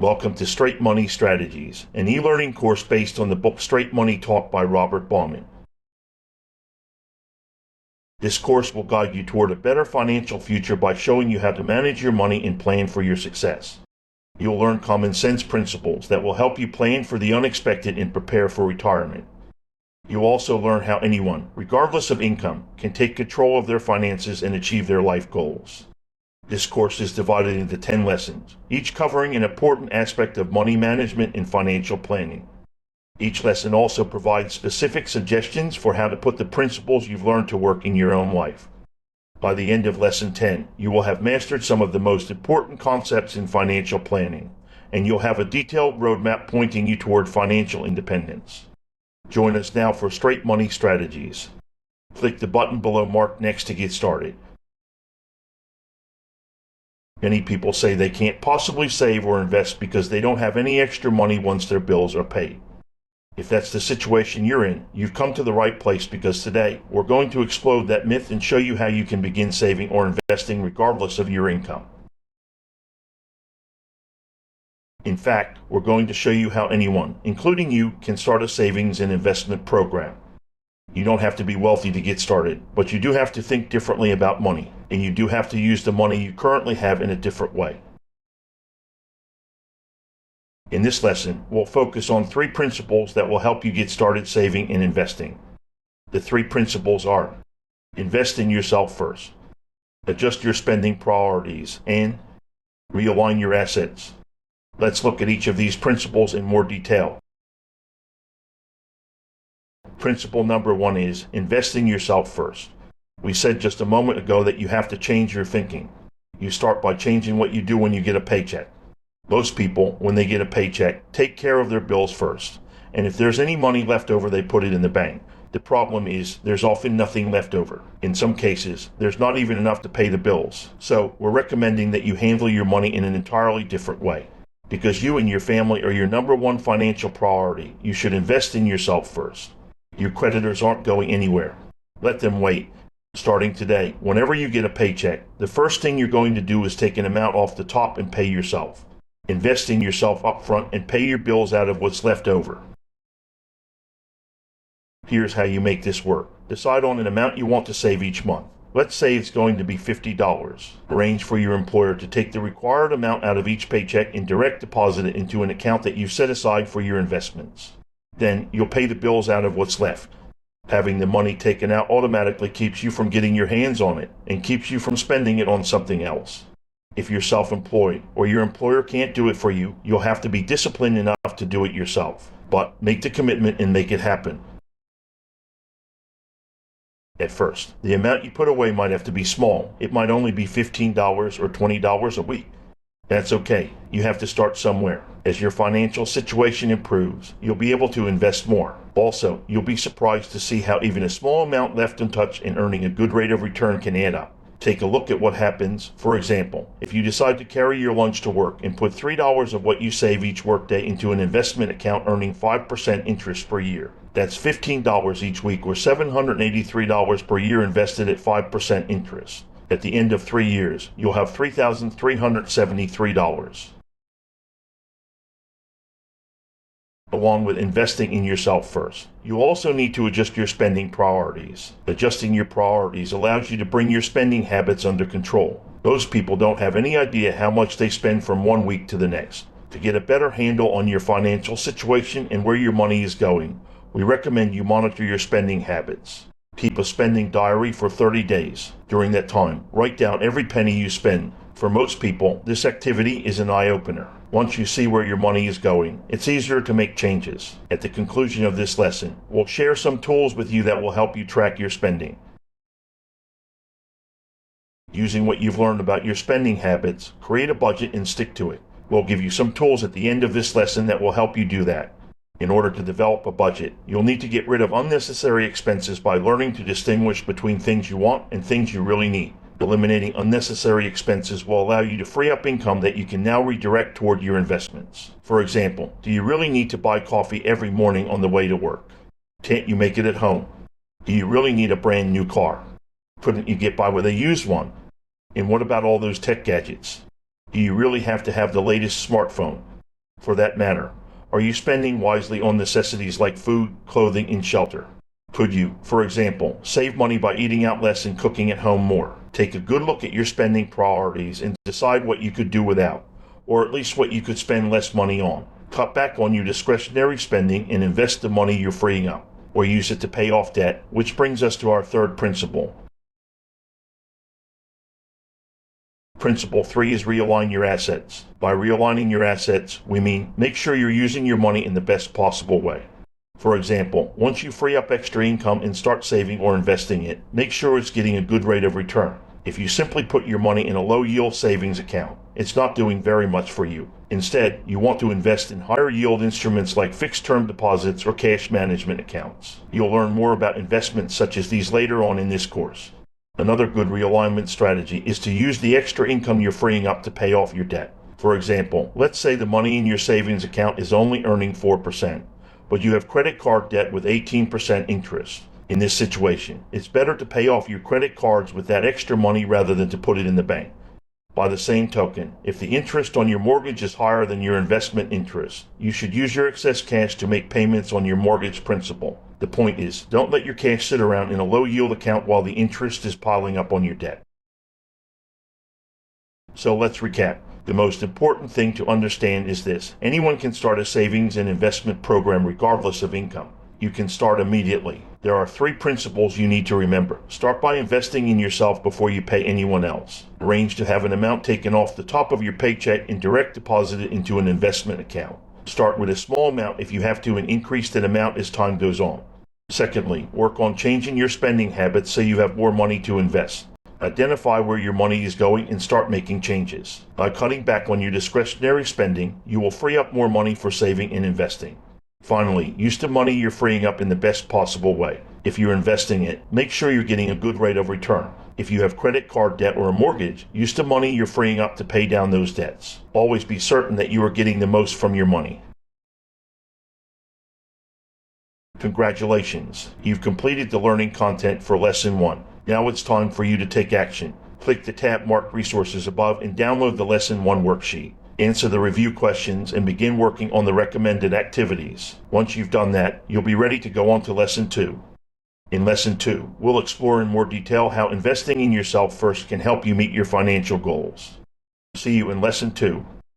Welcome to Straight Money Strategies, an e-learning course based on the book Straight Money Talk by Robert Bauman. This course will guide you toward a better financial future by showing you how to manage your money and plan for your success. You'll learn common sense principles that will help you plan for the unexpected and prepare for retirement. You'll also learn how anyone, regardless of income, can take control of their finances and achieve their life goals. This course is divided into 10 lessons, each covering an important aspect of money management and financial planning. Each lesson also provides specific suggestions for how to put the principles you've learned to work in your own life. By the end of Lesson 10, you will have mastered some of the most important concepts in financial planning, and you'll have a detailed roadmap pointing you toward financial independence. Join us now for Straight Money Strategies. Click the button below marked Next to get started. Many people say they can't possibly save or invest because they don't have any extra money once their bills are paid. If that's the situation you're in, you've come to the right place because today we're going to explode that myth and show you how you can begin saving or investing regardless of your income. In fact, we're going to show you how anyone, including you, can start a savings and investment program. You don't have to be wealthy to get started, but you do have to think differently about money, and you do have to use the money you currently have in a different way. In this lesson, we'll focus on 3 principles that will help you get started saving and investing. The 3 principles are: invest in yourself first, adjust your spending priorities, and realign your assets. Let's look at each of these principles in more detail. Principle number 1 is invest in yourself first. We said just a moment ago that you have to change your thinking. You start by changing what you do when you get a paycheck. Most people, when they get a paycheck, take care of their bills first. And if there's any money left over, they put it in the bank. The problem is there's often nothing left over. In some cases, there's not even enough to pay the bills. So we're recommending that you handle your money in an entirely different way. Because you and your family are your number 1 financial priority, you should invest in yourself first. Your creditors aren't going anywhere. Let them wait. Starting today, whenever you get a paycheck, the first thing you're going to do is take an amount off the top and pay yourself. Invest in yourself up front and pay your bills out of what's left over. Here's how you make this work. Decide on an amount you want to save each month. Let's say it's going to be $50. Arrange for your employer to take the required amount out of each paycheck and direct deposit it into an account that you've set aside for your investments. Then you'll pay the bills out of what's left. Having the money taken out automatically keeps you from getting your hands on it and keeps you from spending it on something else. If you're self-employed or your employer can't do it for you, you'll have to be disciplined enough to do it yourself. But make the commitment and make it happen. At first, the amount you put away might have to be small. It might only be $15 or $20 a week. That's okay. You have to start somewhere. As your financial situation improves, you'll be able to invest more. Also, you'll be surprised to see how even a small amount left untouched and earning a good rate of return can add up. Take a look at what happens. For example, if you decide to carry your lunch to work and put $3 of what you save each workday into an investment account earning 5% interest per year, that's $15 each week or $783 per year invested at 5% interest. At the end of 3 years, you'll have $3,373. Along with investing in yourself first, you also need to adjust your spending priorities. Adjusting your priorities allows you to bring your spending habits under control. Most people don't have any idea how much they spend from one week to the next. To get a better handle on your financial situation and where your money is going, we recommend you monitor your spending habits. Keep a spending diary for 30 days. During that time, write down every penny you spend. For most people, this activity is an eye-opener. Once you see where your money is going, it's easier to make changes. At the conclusion of this lesson, we'll share some tools with you that will help you track your spending. Using what you've learned about your spending habits, create a budget and stick to it. We'll give you some tools at the end of this lesson that will help you do that. In order to develop a budget, you'll need to get rid of unnecessary expenses by learning to distinguish between things you want and things you really need. Eliminating unnecessary expenses will allow you to free up income that you can now redirect toward your investments. For example, do you really need to buy coffee every morning on the way to work? Can't you make it at home? Do you really need a brand new car? Couldn't you get by with a used one? And what about all those tech gadgets? Do you really have to have the latest smartphone? For that matter, are you spending wisely on necessities like food, clothing, and shelter? Could you, for example, save money by eating out less and cooking at home more? Take a good look at your spending priorities and decide what you could do without, or at least what you could spend less money on. Cut back on your discretionary spending and invest the money you're freeing up, or use it to pay off debt, which brings us to our third principle. Principle 3 is realign your assets. By realigning your assets, we mean make sure you're using your money in the best possible way. For example, once you free up extra income and start saving or investing it, make sure it's getting a good rate of return. If you simply put your money in a low-yield savings account, it's not doing very much for you. Instead, you want to invest in higher-yield instruments like fixed-term deposits or cash management accounts. You'll learn more about investments such as these later on in this course. Another good realignment strategy is to use the extra income you're freeing up to pay off your debt. For example, let's say the money in your savings account is only earning 4%, but you have credit card debt with 18% interest. In this situation, it's better to pay off your credit cards with that extra money rather than to put it in the bank. By the same token, if the interest on your mortgage is higher than your investment interest, you should use your excess cash to make payments on your mortgage principal. The point is, don't let your cash sit around in a low-yield account while the interest is piling up on your debt. So let's recap. The most important thing to understand is this. Anyone can start a savings and investment program regardless of income. You can start immediately. There are 3 principles you need to remember. Start by investing in yourself before you pay anyone else. Arrange to have an amount taken off the top of your paycheck and direct deposit it into an investment account. Start with a small amount if you have to and increase that amount as time goes on. Secondly, work on changing your spending habits so you have more money to invest. Identify where your money is going and start making changes. By cutting back on your discretionary spending, you will free up more money for saving and investing. Finally, use the money you're freeing up in the best possible way. If you're investing it, make sure you're getting a good rate of return. If you have credit card debt or a mortgage, use the money you're freeing up to pay down those debts. Always be certain that you are getting the most from your money. Congratulations! You've completed the learning content for Lesson 1. Now it's time for you to take action. Click the tab marked Resources above and download the Lesson 1 worksheet. Answer the review questions and begin working on the recommended activities. Once you've done that, you'll be ready to go on to Lesson 2. In Lesson 2, we'll explore in more detail how investing in yourself first can help you meet your financial goals. See you in Lesson 2.